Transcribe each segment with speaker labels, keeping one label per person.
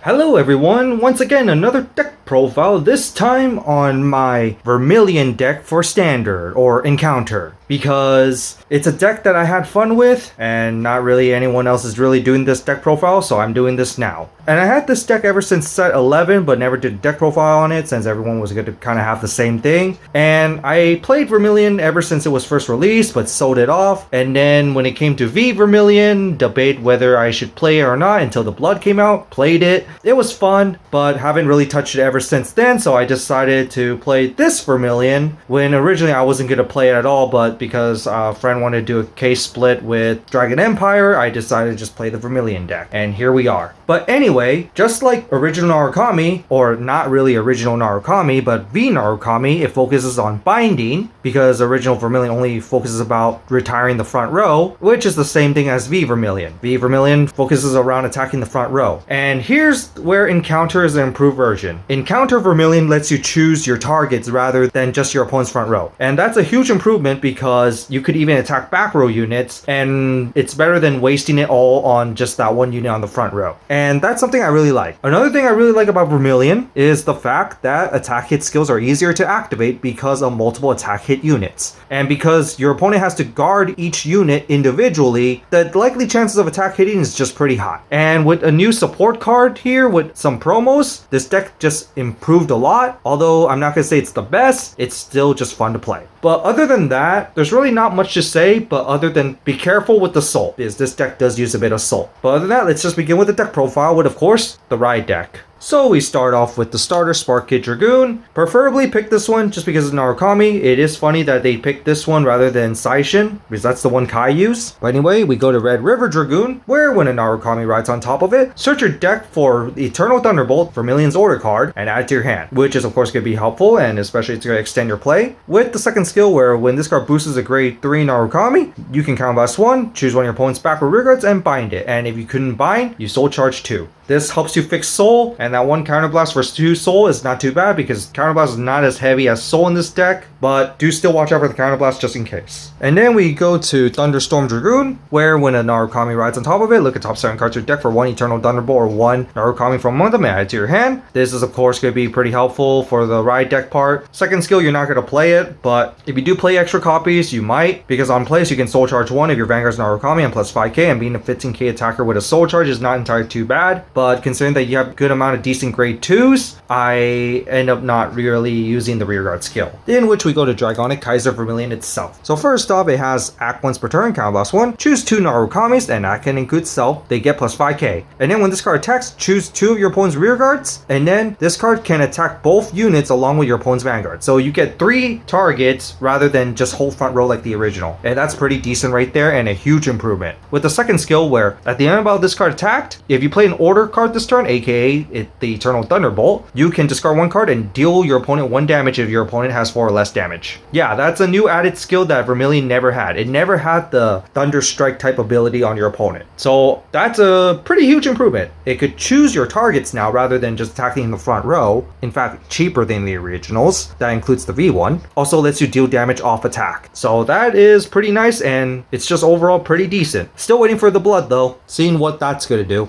Speaker 1: Hello everyone, once again another deck profile, this time on my Vermillion deck for Standard or Encounter. Because it's a deck that I had fun with and not really anyone else is really doing this deck profile, so I'm doing this now. And I had this deck ever since set 11 but never did a deck profile on it since everyone was going to kind of have the same thing. And I played Vermillion ever since it was first released but sold it off. And then when it came to V Vermillion, debate whether I should play it or not until the blood came out, played it. It was fun but haven't really touched it ever since then, so I decided to play this Vermillion when originally I wasn't going to play it at all, but because a friend wanted to do a case split with Dragon Empire, I decided to just play the Vermillion deck, and here we are. But anyway, just like original Narukami, or not really original Narukami, but V Narukami, it focuses on binding, because original Vermillion only focuses about retiring the front row, which is the same thing as V Vermillion. V Vermillion focuses around attacking the front row. And here's where Encounter is an improved version. Encounter Vermillion lets you choose your targets rather than just your opponent's front row. And that's a huge improvement because you could even attack back row units, and it's better than wasting it all on just that one unit on the front row. And that's something I really like. Another thing I really like about Vermillion is the fact that attack hit skills are easier to activate because of multiple attack hit units. And because your opponent has to guard each unit individually, the likely chances of attack hitting is just pretty high. And with a new support card here with some promos, this deck just improved a lot. Although I'm not going to say it's the best, it's still just fun to play. But other than that, there's really not much to say, but other than be careful with the soul, because this deck does use a bit of soul. But other than that, let's just begin with the deck profile with, of course, the Ride deck. So we start off with the starter Spark Kid Dragoon. Preferably pick this one just because it's Narukami. It is funny that they picked this one rather than Saishin, because that's the one Kai used. But anyway, we go to Red River Dragoon, where when a Narukami rides on top of it, search your deck for the Eternal Thunderbolt, Vermillion's order card, and add it to your hand, which is of course going to be helpful, and especially it's going to extend your play. With the second skill, where when this card boosts a grade 3 Narukami, you can counterblast 1, choose one of your opponent's back or rear guards, and bind it. And if you couldn't bind, you soul charge 2. This helps you fix soul, and that one counterblast for 2 soul is not too bad because counterblast is not as heavy as soul in this deck, but do still watch out for the counterblast just in case. And then we go to Thunderstorm Dragoon, where when a Narukami rides on top of it, look at top 7 cards of your deck for 1 Eternal Thunderbolt or 1 Narukami from among them and add it to your hand. This is of course going to be pretty helpful for the ride deck part. Second skill, you're not going to play it, but if you do play extra copies, you might, because on place you can soul charge 1 if your Vanguard's Narukami and plus 5k, and being a 15k attacker with a soul charge is not entirely too bad, but considering that you have a good amount of decent grade 2s, I end up not really using the rearguard skill. In which we go to Dragonic Kaiser Vermillion itself. So first off, it has act once per turn, counterblast 1, choose 2 Narukamis, and act in good self, they get plus 5k. And then when this card attacks, choose 2 of your opponent's rearguards, and then this card can attack both units along with your opponent's Vanguard. So you get 3 targets rather than just whole front row like the original. And that's pretty decent right there and a huge improvement. With the second skill, where at the end of this card attacked, if you play an order card this turn, aka the Eternal Thunderbolt, you can discard 1 card and deal your opponent 1 damage if your opponent has 4 or less damage. Yeah, that's a new added skill that Vermillion never had. It never had the Thunder Strike type ability on your opponent. So that's a pretty huge improvement. It could choose your targets now rather than just attacking the front row. In fact, cheaper than the originals. That includes the V one. Also lets you deal damage off attack. So that is pretty nice, and it's just overall pretty decent. Still waiting for the blood though, seeing what that's gonna do.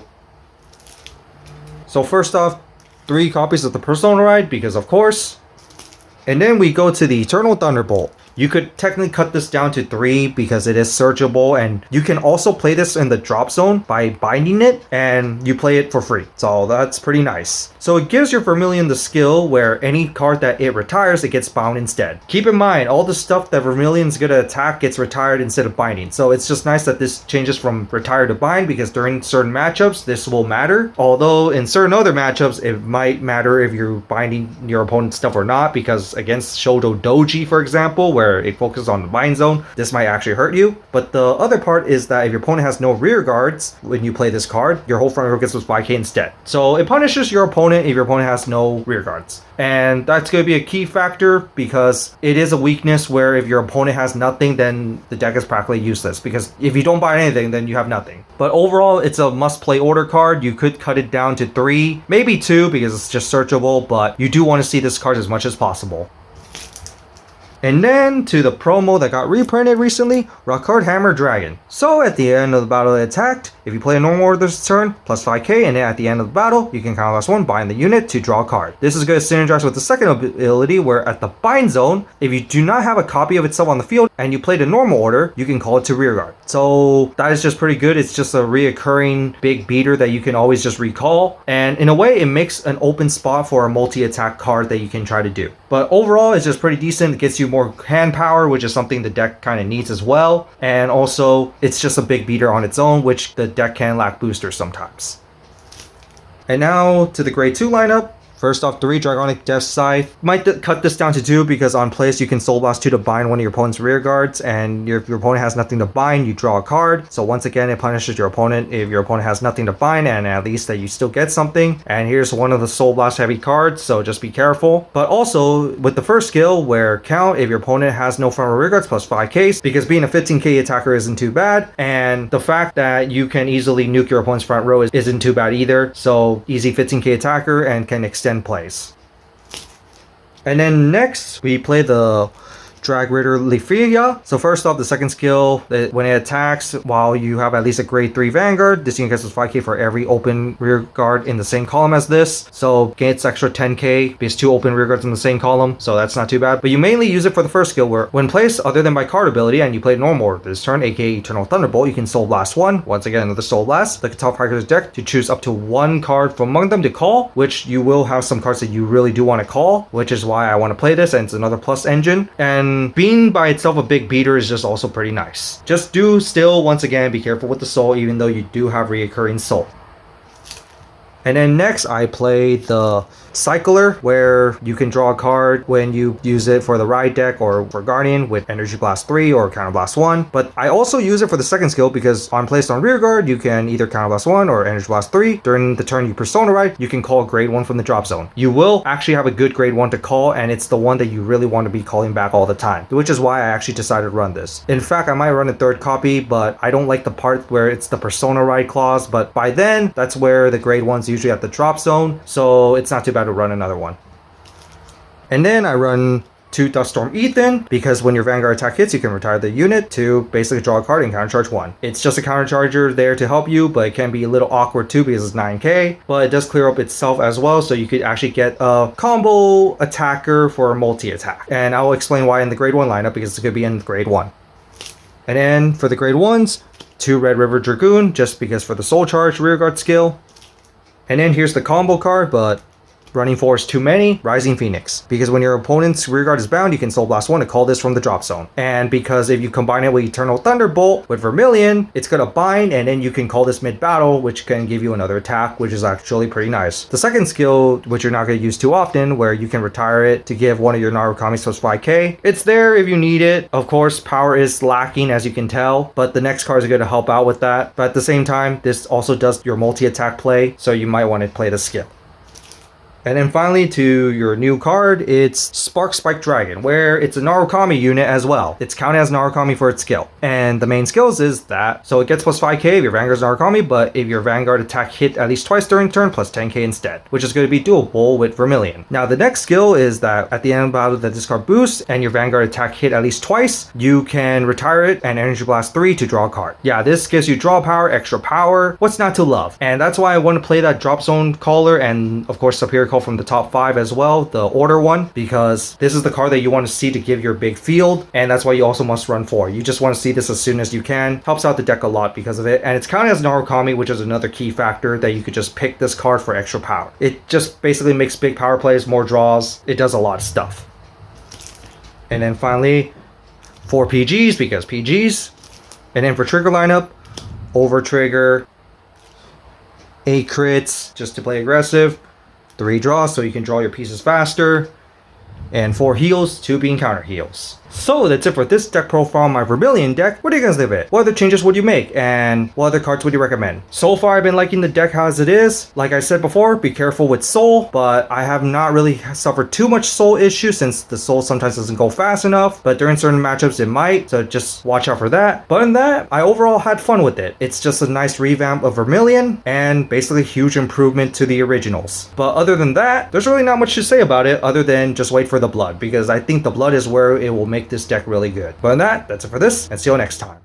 Speaker 1: So first off, 3 copies of the Persona Ride, because of course. And then we go to the Eternal Thunderbolt. You could technically cut this down to 3 because it is searchable, and you can also play this in the drop zone by binding it, and you play it for free. So that's pretty nice. So it gives your Vermillion the skill where any card that it retires, it gets bound instead. Keep in mind, all the stuff that Vermillion's gonna attack gets retired instead of binding. So it's just nice that this changes from retire to bind, because during certain matchups, this will matter. Although in certain other matchups, it might matter if you're binding your opponent's stuff or not, because against Shodo Doji, for example, where it focuses on the bind zone, this might actually hurt you. But the other part is that if your opponent has no rear guards when you play this card, your whole front row gets with 5k instead. So it punishes your opponent if your opponent has no rear guards. And that's going to be a key factor, because it is a weakness where if your opponent has nothing, then the deck is practically useless, because if you don't buy anything, then you have nothing. But overall, it's a must-play order card. You could cut it down to 3, maybe 2, because it's just searchable, but you do want to see this card as much as possible. And then to the promo that got reprinted recently, Rockard Hammer Dragon. So at the end of the battle they attacked, if you play a normal order this turn, plus 5k, and then at the end of the battle, you can counterblast 1, bind the unit to draw a card. This is going to synergize with the second ability where at the bind zone, if you do not have a copy of itself on the field and you play the normal order, you can call it to rearguard. So that is just pretty good. It's just a reoccurring big beater that you can always just recall. And in a way, it makes an open spot for a multi-attack card that you can try to do. But overall, it's just pretty decent. It gets you more hand power, which is something the deck kind of needs as well. And also, it's just a big beater on its own, which the deck can lack boosters sometimes. And now to the grade 2 lineup. First off, 3 Dragonic Death Scythe. Might cut this down to 2 because on place you can Soul Blast 2 to bind one of your opponent's rear guards, and if your opponent has nothing to bind, you draw a card. So once again, it punishes your opponent if your opponent has nothing to bind, and at least that you still get something. And here's one of the Soul Blast heavy cards, so just be careful. But also, with the first skill, where count if your opponent has no front or rear guards, plus 5k, because being a 15k attacker isn't too bad, and the fact that you can easily nuke your opponent's front row isn't too bad either. So easy 15k attacker and can extend plays. And then next we play the Drag Ritter Lefia. So first off, the second skill, when it attacks while you have at least a grade 3 Vanguard, this unit gets 5k for every open rear guard in the same column as this. So gets extra 10k because 2 open rear guards in the same column, so that's not too bad. But you mainly use it for the first skill, where when placed other than by card ability and you play normal order this turn, aka Eternal Thunderbolt, you can Soul Blast 1. Once again, another Soul Blast. The top character's deck to choose up to 1 card from among them to call, which you will have some cards that you really do want to call, which is why I want to play this, and it's another plus engine. And being by itself a big beater is just also pretty nice. Just do still, once again, be careful with the soul, even though you do have reoccurring soul. And then next I play the Cycler, where you can draw a card when you use it for the ride deck or for Guardian with Energy Blast 3 or Counter Blast 1. But I also use it for the second skill because on placed on rear guard, you can either Counter Blast 1 or Energy Blast 3. During the turn you Persona Ride, you can call grade 1 from the drop zone. You will actually have a good grade 1 to call, and it's the one that you really want to be calling back all the time, which is why I actually decided to run this. In fact, I might run a third copy, but I don't like the part where it's the Persona Ride clause, but by then, that's where the grade 1's usually at the drop zone, so it's not too bad to run another one. And then I run 2 Duststorm Ethan, because when your Vanguard attack hits, you can retire the unit to basically draw a card and countercharge 1. It's just a countercharger there to help you, but it can be a little awkward too because it's 9k, but it does clear up itself as well, so you could actually get a combo attacker for a multi-attack. And I'll explain why in the grade 1 lineup, because it's going to be in grade 1. And then for the grade 1s, 2 Red River Dragoon, just because for the Soul Charge rearguard skill. And then here's the combo card, but running force too many, Rising Phoenix. Because when your opponent's rearguard is bound, you can Soul Blast 1 to call this from the drop zone. And because if you combine it with Eternal Thunderbolt with Vermillion, it's gonna bind, and then you can call this mid-battle, which can give you another attack, which is actually pretty nice. The second skill, which you're not gonna use too often, where you can retire it to give one of your Narukamis plus 5k. It's there if you need it. Of course, power is lacking, as you can tell, but the next cards are gonna help out with that. But at the same time, this also does your multi-attack play, so you might want to play the skill. And then finally, to your new card, it's Spark Spike Dragon, where it's a Narukami unit as well. It's counted as Narukami for its skill. And the main skills is that, so it gets plus 5k if your Vanguard's Narukami, but if your Vanguard attack hit at least twice during turn, plus 10k instead, which is going to be doable with Vermillion. Now, the next skill is that at the end of the battle that this card boosts, and your Vanguard attack hit at least twice, you can retire it and Energy Blast 3 to draw a card. Yeah, this gives you draw power, extra power. What's not to love? And that's why I want to play that drop zone caller, and of course Superior Call from the top 5 as well, the order one, because this is the card that you want to see to give your big field, and that's why you also must run 4. You just want to see this as soon as you can. Helps out the deck a lot because of it, and it's counted as Narukami, which is another key factor that you could just pick this card for extra power. It just basically makes big power plays, more draws. It does a lot of stuff. And then finally, 4 PGs, because PGs. And then for trigger lineup, over trigger, 8 crits just to play aggressive, 3 draws so you can draw your pieces faster, and 4 heals, 2 being counter heals. So that's it for this deck profile on my Vermillion deck. What do you guys think of it? What other changes would you make? And what other cards would you recommend? So far, I've been liking the deck as it is. Like I said before, be careful with soul, but I have not really suffered too much soul issues since the soul sometimes doesn't go fast enough, but during certain matchups it might, so just watch out for that. But in that, I overall had fun with it. It's just a nice revamp of Vermillion and basically a huge improvement to the originals. But other than that, there's really not much to say about it other than just wait for the blood, because I think the blood is where it will make this deck really good. But in that, that's it for this, and see you next time.